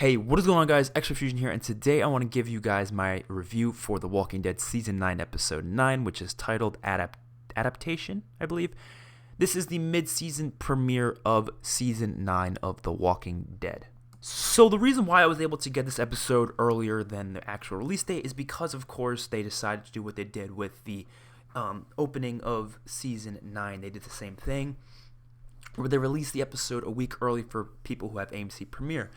Hey, what is going on, guys? XpertFusion here, and today I want to give you guys my review for The Walking Dead Season 9, Episode 9, which is titled Adaptation, I believe. This is the mid-season premiere of Season 9 of The Walking Dead. So the reason why I was able to get this episode earlier than the actual release date is because, of course, they decided to do what they did with the opening of Season 9. They did the same thing, where they released the episode a week early for people who have AMC Premiere.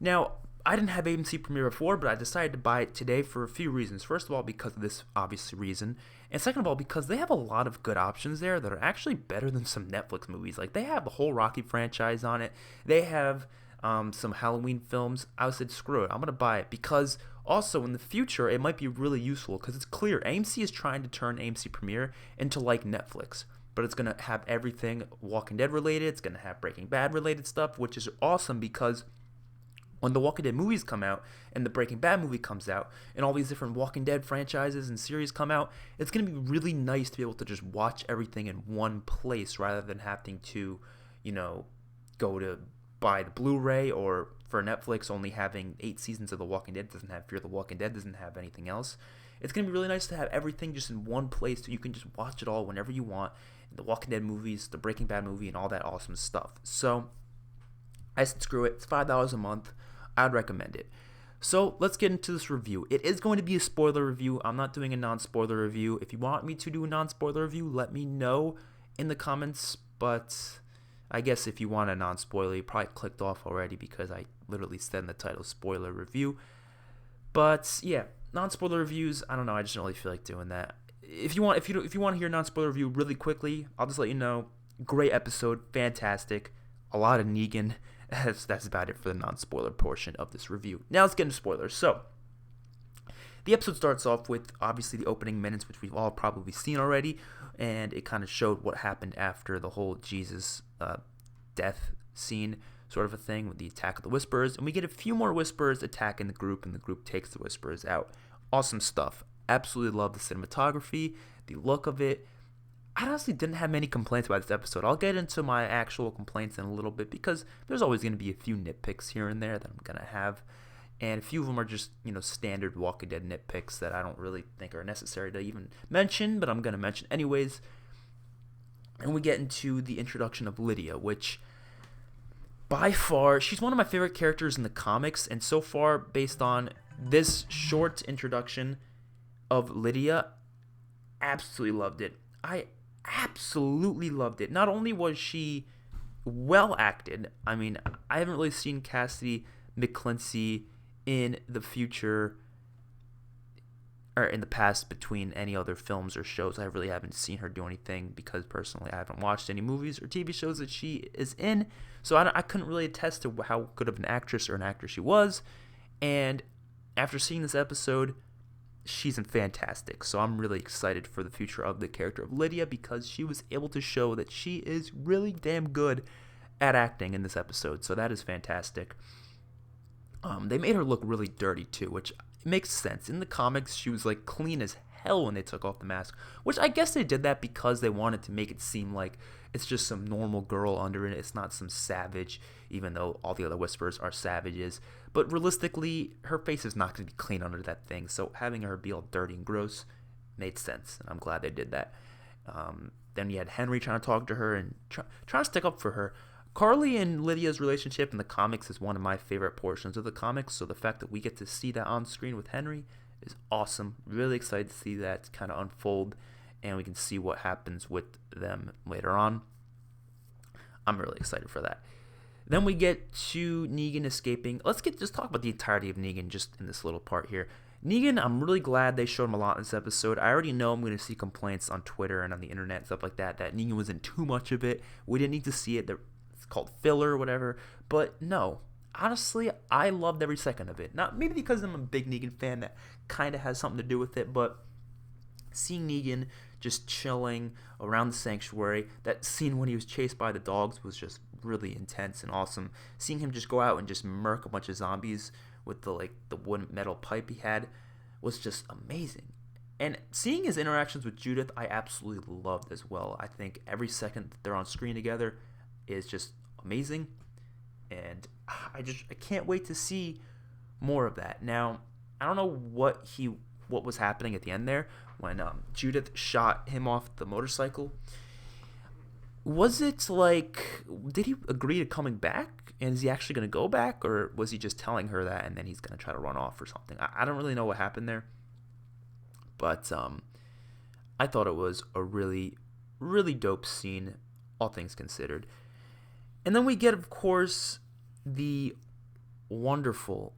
Now, I didn't have AMC Premiere before, but I decided to buy it today for a few reasons. First of all, because of this obvious reason. And second of all, because they have a lot of good options there that are actually better than some Netflix movies. Like, they have the whole Rocky franchise on it. They have some Halloween films. I said, screw it, I'm going to buy it. Because also, in the future, it might be really useful. Because it's clear, AMC is trying to turn AMC Premiere into like Netflix. But it's going to have everything Walking Dead related. It's going to have Breaking Bad related stuff, which is awesome because when the Walking Dead movies come out and the Breaking Bad movie comes out and all these different Walking Dead franchises and series come out, it's going to be really nice to be able to just watch everything in one place rather than having to, go to buy the Blu-ray, or for Netflix only having 8 seasons of The Walking Dead. It doesn't have Fear the Walking Dead, doesn't have anything else. It's going to be really nice to have everything just in one place so you can just watch it all whenever you want. The Walking Dead movies, the Breaking Bad movie, and all that awesome stuff. So I said, screw it. It's $5 a month. I'd recommend it. So let's get into this review. It is going to be a spoiler review. I'm not doing a non-spoiler review. If you want me to do a non-spoiler review, let me know in the comments. But I guess if you want a non-spoiler, you probably clicked off already because I literally said in the title spoiler review. But yeah, non-spoiler reviews, I don't know. I just don't really feel like doing that. If you want to hear a non-spoiler review really quickly, I'll just let you know. Great episode, fantastic. A lot of Negan. That's about it for the non-spoiler portion of this review. Now let's get into spoilers. So, the episode starts off with, obviously, the opening minutes, which we've all probably seen already, and it kind of showed what happened after the whole Jesus death scene sort of a thing with the attack of the Whisperers, and we get a few more Whisperers attacking the group, and the group takes the Whisperers out. Awesome stuff. Absolutely love the cinematography, the look of it. I honestly didn't have many complaints about this episode. I'll get into my actual complaints in a little bit because there's always going to be a few nitpicks here and there that I'm going to have. And a few of them are just, standard Walking Dead nitpicks that I don't really think are necessary to even mention, but I'm going to mention anyways. And we get into the introduction of Lydia, which by far, she's one of my favorite characters in the comics. And so far, based on this short introduction of Lydia, absolutely loved it. I absolutely loved it. Not only was she well acted, I mean, I haven't really seen Cassidy McClincy in the future or in the past between any other films or shows. I really haven't seen her do anything because personally I haven't watched any movies or TV shows that she is in, so I couldn't really attest to how good of an actress or an actor she was. And after seeing this episode, she's fantastic, so I'm really excited for the future of the character of Lydia because she was able to show that she is really damn good at acting in this episode, so that is fantastic. They made her look really dirty too, which makes sense. In the comics, she was like clean as hell when they took off the mask, which I guess they did that because they wanted to make it seem like it's just some normal girl under it. It's not some savage, even though all the other Whisperers are savages. But realistically, her face is not going to be clean under that thing, so having her be all dirty and gross made sense, and I'm glad they did that. Then you had Henry trying to talk to her and trying to stick up for her. Carly and Lydia's relationship in the comics is one of my favorite portions of the comics, so the fact that we get to see that on screen with Henry is awesome. Really excited to see that kind of unfold, and we can see what happens with them later on. I'm really excited for that. Then we get to Negan escaping. Let's just talk about the entirety of Negan just in this little part here. Negan, I'm really glad they showed him a lot in this episode. I already know I'm going to see complaints on Twitter and on the internet and stuff like that Negan was in too much of it. We didn't need to see it. It's called filler or whatever. But no, honestly, I loved every second of it. Not maybe because I'm a big Negan fan, that kind of has something to do with it, but seeing Negan just chilling around the sanctuary, that scene when he was chased by the dogs was just really intense and awesome. Seeing him just go out and just murk a bunch of zombies with the wooden metal pipe he had was just amazing. And seeing his interactions with Judith, I absolutely loved as well. I think every second that they're on screen together is just amazing, and I can't wait to see more of that. Now, I don't know what was happening at the end there when Judith shot him off the motorcycle. Was it like, did he agree to coming back? And is he actually going to go back? Or was he just telling her that and then he's going to try to run off or something? I don't really know what happened there. But I thought it was a really, really dope scene, all things considered. And then we get, of course, the wonderful,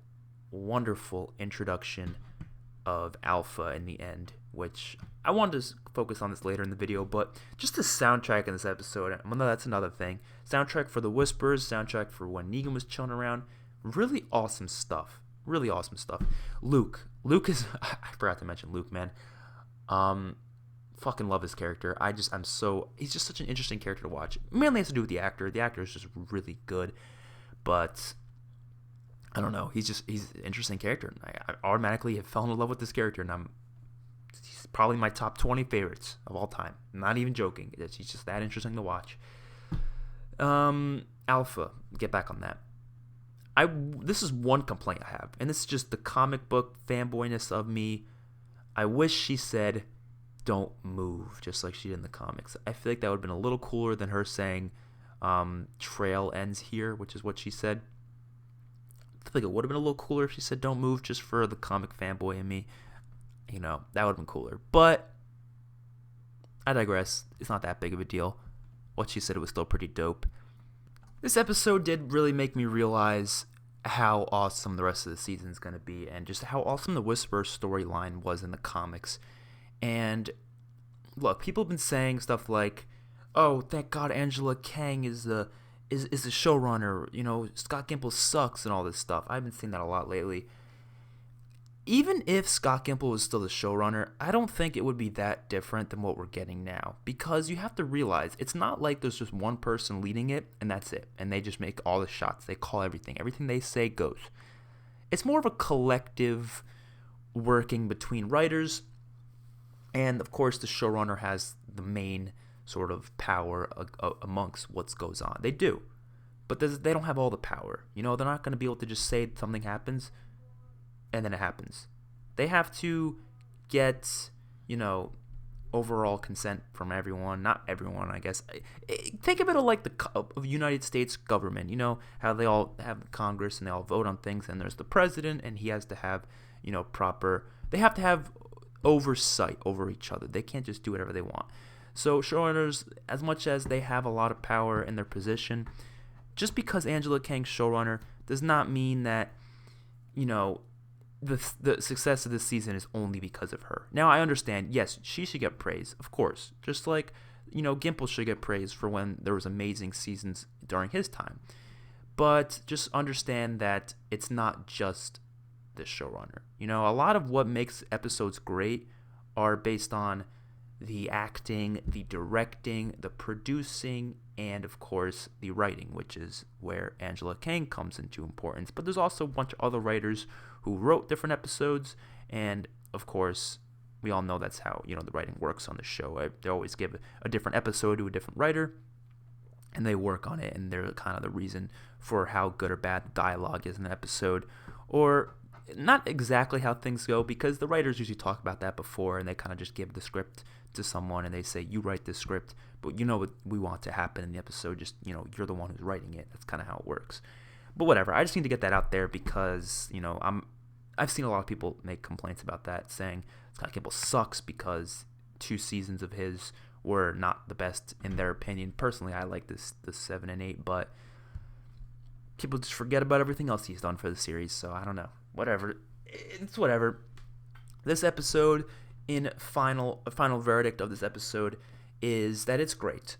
wonderful introduction of Alpha in the end, which I wanted to focus on this later in the video, but just the soundtrack in this episode, I know that's another thing. Soundtrack for the Whispers, soundtrack for when Negan was chilling around, really awesome stuff. Really awesome stuff. Luke is, I forgot to mention Luke, man. Fucking love his character. He's just such an interesting character to watch. Mainly has to do with the actor. The actor is just really good, but I don't know. He's an interesting character. I automatically have fallen in love with this character, and he's probably my top 20 favorites of all time. I'm not even joking. He's just that interesting to watch. Alpha. Get back on that. This is one complaint I have, and this is just the comic book fanboyness of me. I wish she said, "Don't move," just like she did in the comics. I feel like that would have been a little cooler than her saying, "Trail ends here," which is what she said. I feel like it would have been a little cooler if she said "don't move," just for the comic fanboy in me. That would have been cooler. But I digress. It's not that big of a deal. What she said, it was still pretty dope. This episode did really make me realize how awesome the rest of the season is going to be, and just how awesome the Whisperer storyline was in the comics. And look, people have been saying stuff like, "Oh, thank God Angela Kang is the showrunner. Scott Gimple sucks," and all this stuff. I've been seeing that a lot lately. Even if Scott Gimple was still the showrunner, I don't think it would be that different than what we're getting now. Because you have to realize, it's not like there's just one person leading it, and that's it. And they just make all the shots. They call everything. Everything they say goes. It's more of a collective working between writers. And, of course, the showrunner has the main sort of power amongst what goes on. They do. But they don't have all the power. They're not going to be able to just say something happens and then it happens. They have to get, overall consent from everyone. Not everyone, I guess. Think of it like the United States government. How they all have Congress and they all vote on things, and there's the president, and he has to have, they have to have oversight over each other. They can't just do whatever they want. So showrunners, as much as they have a lot of power in their position, just because Angela Kang's showrunner does not mean that, the success of this season is only because of her. Now, I understand, yes, she should get praise, of course. Just like, Gimple should get praise for when there was amazing seasons during his time. But just understand that it's not just the showrunner. A lot of what makes episodes great are based on the acting, the directing, the producing, and, of course, the writing, which is where Angela Kang comes into importance. But there's also a bunch of other writers who wrote different episodes, and, of course, we all know that's how, the writing works on the show. They always give a different episode to a different writer, and they work on it, and they're kind of the reason for how good or bad the dialogue is in an episode, or not exactly how things go, because the writers usually talk about that before, and they kind of just give the script to someone, and they say, "You write this script, but what we want to happen in the episode, just, you're the one who's writing it." That's kind of how it works. But whatever, I just need to get that out there because, I've seen a lot of people make complaints about that, saying Scott Gimple sucks because 2 seasons of his were not the best in their opinion. Personally, I like the 7 and 8, but people just forget about everything else he's done for the series, so I don't know. Whatever. It's whatever. This episode, final verdict of this episode is that it's great.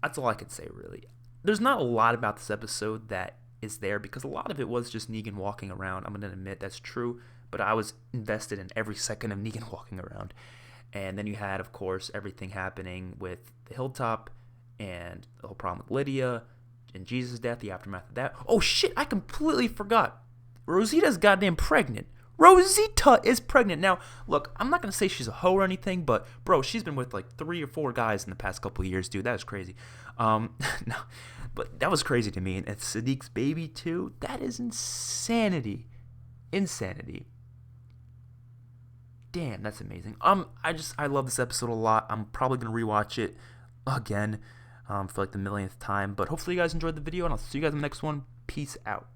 That's all I can say, really. There's not a lot about this episode that is there because a lot of it was just Negan walking around. I'm going to admit that's true, but I was invested in every second of Negan walking around. And then you had, of course, everything happening with the hilltop and the whole problem with Lydia and Jesus' death, the aftermath of that. Oh, shit, I completely forgot. Rosita's goddamn pregnant. Rosita is pregnant. Now, look, I'm not going to say she's a hoe or anything, but, bro, she's been with like 3 or 4 guys in the past couple of years, dude. That is crazy. No, but that was crazy to me. And it's Sadiq's baby, too. That is insanity. insanity. Damn, that's amazing. I love this episode a lot. I'm probably gonna rewatch it again for like the millionth time. But hopefully you guys enjoyed the video, and I'll see you guys in the next one. Peace out.